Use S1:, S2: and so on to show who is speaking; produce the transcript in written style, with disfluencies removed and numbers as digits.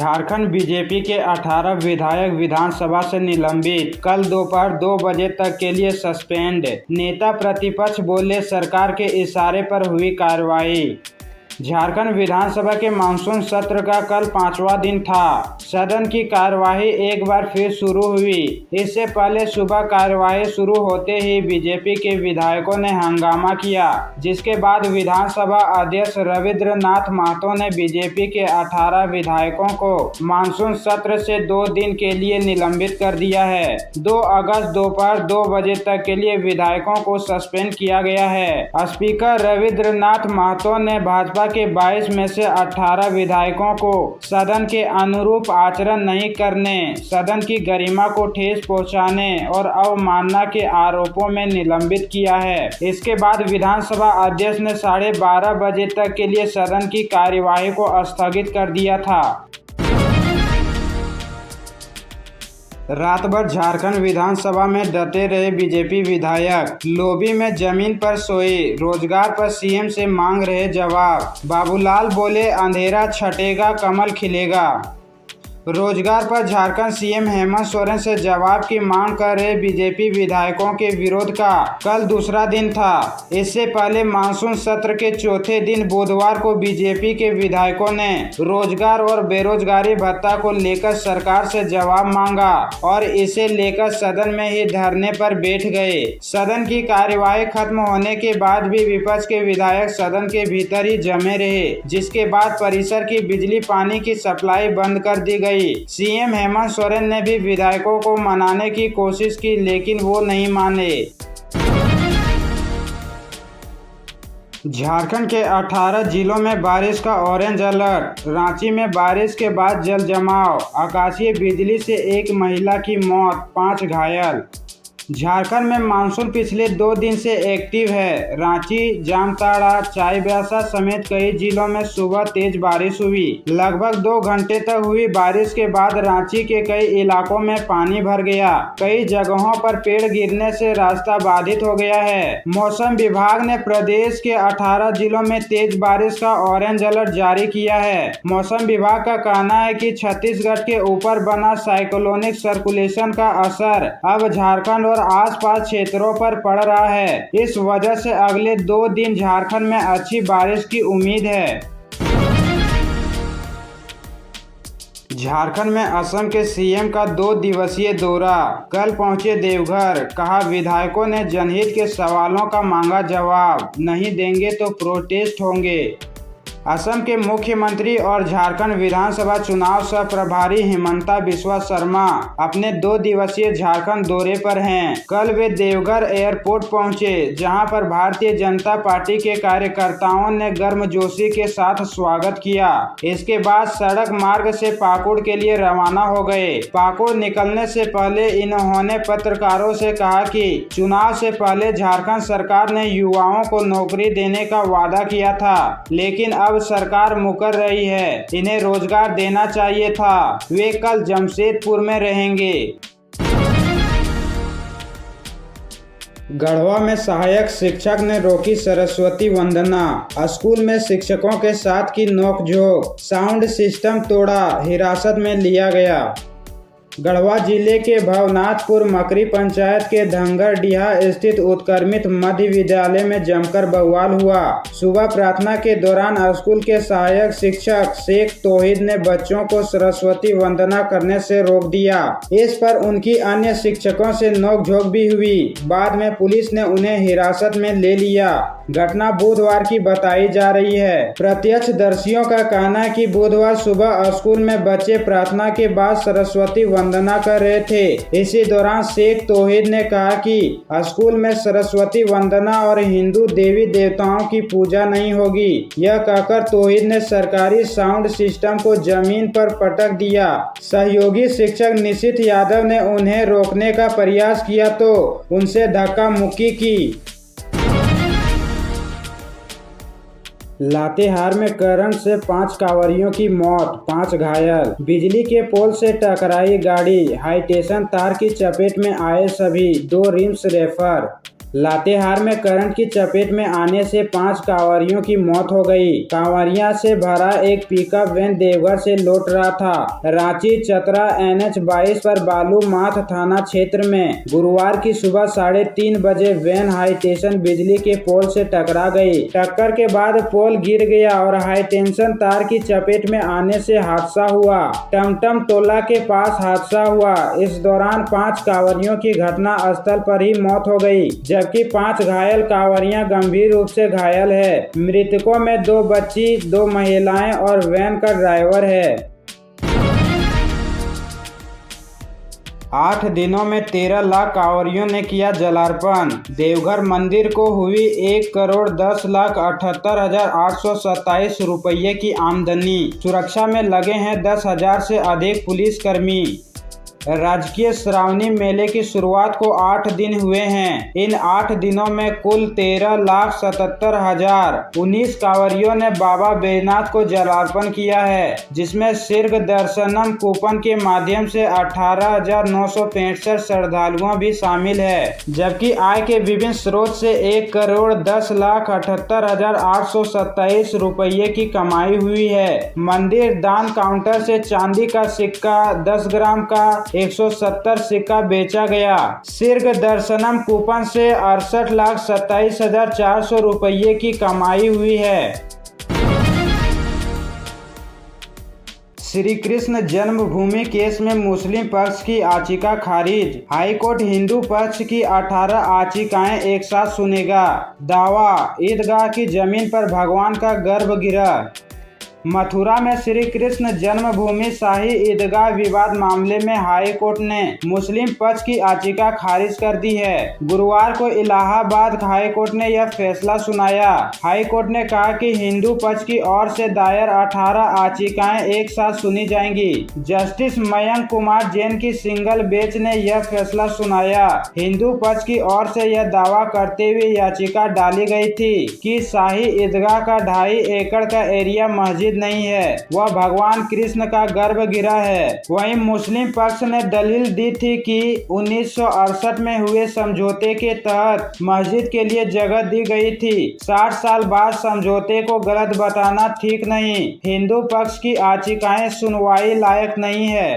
S1: Jharkhand BJP के 18 विधायक विधानसभा से निलंबित, कल दोपहर 2 बजे तक के लिए सस्पेंड। नेता प्रतिपक्ष बोले, सरकार के इशारे पर हुई कार्रवाई। झारखंड विधानसभा के मानसून सत्र का कल 5वां दिन था। सदन की कार्यवाही एक बार फिर शुरू हुई। इससे पहले सुबह कार्यवाही शुरू होते ही बीजेपी के विधायकों ने हंगामा किया, जिसके बाद विधानसभा अध्यक्ष रविंद्रनाथ महतो ने बीजेपी के 18 विधायकों को मानसून सत्र से 2 दिन के लिए निलंबित कर दिया है। 2 अगस्त दोपहर 2 बजे तक के लिए विधायकों को सस्पेंड किया गया है। स्पीकर रविंद्रनाथ महतो ने भाजपा के 22 में से 18 विधायकों को सदन के अनुरूप आचरण नहीं करने, सदन की गरिमा को ठेस पहुंचाने और अवमानना के आरोपों में निलंबित किया है। इसके बाद विधानसभा अध्यक्ष ने 12:30 बजे तक के लिए सदन की कार्यवाही को स्थगित कर दिया था। रात भर झारखंड विधानसभा में डटे रहे बीजेपी विधायक, लॉबी में जमीन पर सोए, रोजगार पर सीएम से मांग रहे जवाब। बाबूलाल बोले, अंधेरा छटेगा कमल खिलेगा। रोजगार पर झारखंड सीएम हेमंत सोरेन से जवाब की मांग कर रहे बीजेपी विधायकों के विरोध का कल दूसरा दिन था। इससे पहले मानसून सत्र के चौथे दिन बुधवार को बीजेपी के विधायकों ने रोजगार और बेरोजगारी भत्ता को लेकर सरकार से जवाब मांगा और इसे लेकर सदन में ही धरने पर बैठ गए। सदन की कार्यवाही खत्म होने के बाद भी विपक्ष के विधायक सदन के भीतर ही जमे रहे, जिसके बाद परिसर की बिजली पानी की सप्लाई बंद कर दी गई। सीएम हेमंत सोरेन ने भी विधायकों को मनाने की कोशिश की, लेकिन वो नहीं माने। झारखंड के 18 जिलों में बारिश का ऑरेंज अलर्ट। रांची में बारिश के बाद जल जमाव, आकाशीय बिजली से एक महिला की मौत, 5 घायल। झारखंड में मानसून पिछले 2 दिन से एक्टिव है। रांची, जामताड़ा, चाईबासा समेत कई जिलों में सुबह तेज बारिश हुई। लगभग 2 घंटे तक हुई बारिश के बाद रांची के कई इलाकों में पानी भर गया। कई जगहों पर पेड़ गिरने से रास्ता बाधित हो गया है। मौसम विभाग ने प्रदेश के 18 जिलों में तेज बारिश का ऑरेंज अलर्ट जारी किया है। मौसम विभाग का कहना है कि छत्तीसगढ़ के ऊपर बना साइक्लोनिक सर्कुलेशन का असर अब झारखंड और आसपास क्षेत्रों पर पड़ रहा है। इस वजह से अगले 2 दिन झारखंड में अच्छी बारिश की उम्मीद है। झारखंड में असम के सीएम का 2 दिवसीय दौरा, कल पहुंचे देवघर। कहा, विधायकों ने जनहित के सवालों का मांगा जवाब, नहीं देंगे तो प्रोटेस्ट होंगे। असम के मुख्यमंत्री और झारखंड विधानसभा चुनाव सह प्रभारी हिमंता बिस्वा शर्मा अपने 2 दिवसीय झारखंड दौरे पर हैं। कल वे देवघर एयरपोर्ट पहुंचे, जहां पर भारतीय जनता पार्टी के कार्यकर्ताओं ने गर्मजोशी के साथ स्वागत किया। इसके बाद सड़क मार्ग से पाकुड़ के लिए रवाना हो गए। पाकुड़ निकलने से पहले इन्होंने पत्रकारों से कहा कि चुनाव से पहले झारखंड सरकार ने युवाओं को नौकरी देने का वादा किया था, लेकिन अब सरकार मुकर रही है। इन्हें रोजगार देना चाहिए था। वे कल जमशेदपुर में रहेंगे। गढ़वा में सहायक शिक्षक ने रोकी सरस्वती वंदना। स्कूल में शिक्षकों के साथ की नोकझोंक, साउंड सिस्टम तोड़ा, हिरासत में लिया गया। गढ़वा जिले के भवनाथपुर मकरी पंचायत के धंगरडीहा स्थित उत्क्रमित मध्य विद्यालय में जमकर बवाल हुआ। सुबह प्रार्थना के दौरान स्कूल के सहायक शिक्षक शेख तौहीद ने बच्चों को सरस्वती वंदना करने से रोक दिया। इस पर उनकी अन्य शिक्षकों से नोकझोंक भी हुई। बाद में पुलिस ने उन्हें हिरासत में ले लिया। घटना बुधवार की बताई जा रही है। प्रत्यक्षदर्शियों का कहना है कि बुधवार सुबह स्कूल में बच्चे प्रार्थना के बाद सरस्वती वंदना कर रहे थे। इसी दौरान शेख तौहीद ने कहा कि स्कूल में सरस्वती वंदना और हिंदू देवी देवताओं की पूजा नहीं होगी। यह कहकर तौहीद ने सरकारी साउंड सिस्टम को जमीन पर पटक दिया। सहयोगी शिक्षक निशित यादव ने उन्हें रोकने का प्रयास किया तो उनसे धक्का मुक्की की। लातेहार में करंट से 5 कांवरियों की मौत, 5 घायल। बिजली के पोल से टकराई गाड़ी, हाईटेंशन तार की चपेट में आए सभी, 2 रिम्स रेफर। लातेहार में करंट की चपेट में आने से 5 कांवरियों की मौत हो गई। कांवरिया से भरा एक पिकअप वैन देवघर से लौट रहा था। रांची चतरा NH 22 पर बालूमाथ थाना क्षेत्र में गुरुवार की सुबह 3:30 बजे वैन हाई टेंशन बिजली के पोल से टकरा गई। टक्कर के बाद पोल गिर गया और हाई टेंशन तार की चपेट में आने से हादसा हुआ। टमटम टोला के पास हादसा हुआ। इस दौरान 5 कांवरियों की घटना स्थल पर ही मौत हो गई, जबकि 5 घायल कांवरियां गंभीर रूप से घायल है। मृतकों में 2 बच्ची, 2 महिलाएं और वैन का ड्राइवर है। 8 दिनों में 13 लाख कांवरियों ने किया जलार्पण। देवघर मंदिर को हुई 1,10,78,827 रुपये की आमदनी। सुरक्षा में लगे हैं 10,000 से अधिक पुलिसकर्मी। राजकीय श्रावणी मेले की शुरुआत को 8 दिन हुए हैं। इन 8 दिनों में कुल 13,77,019 कांवरियों ने बाबा बैजनाथ को जलार्पण किया है, जिसमें शीर्ष दर्शनम कूपन के माध्यम से 18,965 श्रद्धालुओं भी शामिल है, जबकि आय के विभिन्न स्रोत से 1,10,78,827 रुपये की कमाई हुई है। मंदिर दान काउंटर से चांदी का सिक्का 10 ग्राम का 170 सिक्का बेचा गया। शीर्ष दर्शनम कूपन से 68,27,400 रुपये की कमाई हुई है। श्री कृष्ण जन्मभूमि केस में मुस्लिम पक्ष की याचिका खारिज। हाईकोर्ट हिंदू पक्ष की 18 याचिकाएं एक साथ सुनेगा। दावा, ईदगाह की जमीन पर भगवान का गर्भगृह। मथुरा में श्री कृष्ण जन्मभूमि शाही ईदगाह विवाद मामले में हाई कोर्ट ने मुस्लिम पक्ष की याचिका खारिज कर दी है। गुरुवार को इलाहाबाद हाई कोर्ट ने यह फैसला सुनाया। हाई कोर्ट ने कहा कि हिंदू पक्ष की ओर से दायर 18 याचिकाएं एक साथ सुनी जाएंगी। जस्टिस मयंक कुमार जैन की सिंगल बेंच ने यह फैसला सुनाया। हिंदू पक्ष की ओर से यह दावा करते हुए याचिका डाली गई थी कि शाही ईदगाह का 2.5 एकड़ का एरिया मस्जिद नहीं है, वह भगवान कृष्ण का गर्भगृह है। वहीं मुस्लिम पक्ष ने दलील दी थी कि 1968 में हुए समझौते के तहत मस्जिद के लिए जगह दी गई थी। 60 साल बाद समझौते को गलत बताना ठीक नहीं। हिंदू पक्ष की याचिकाएं सुनवाई लायक नहीं है।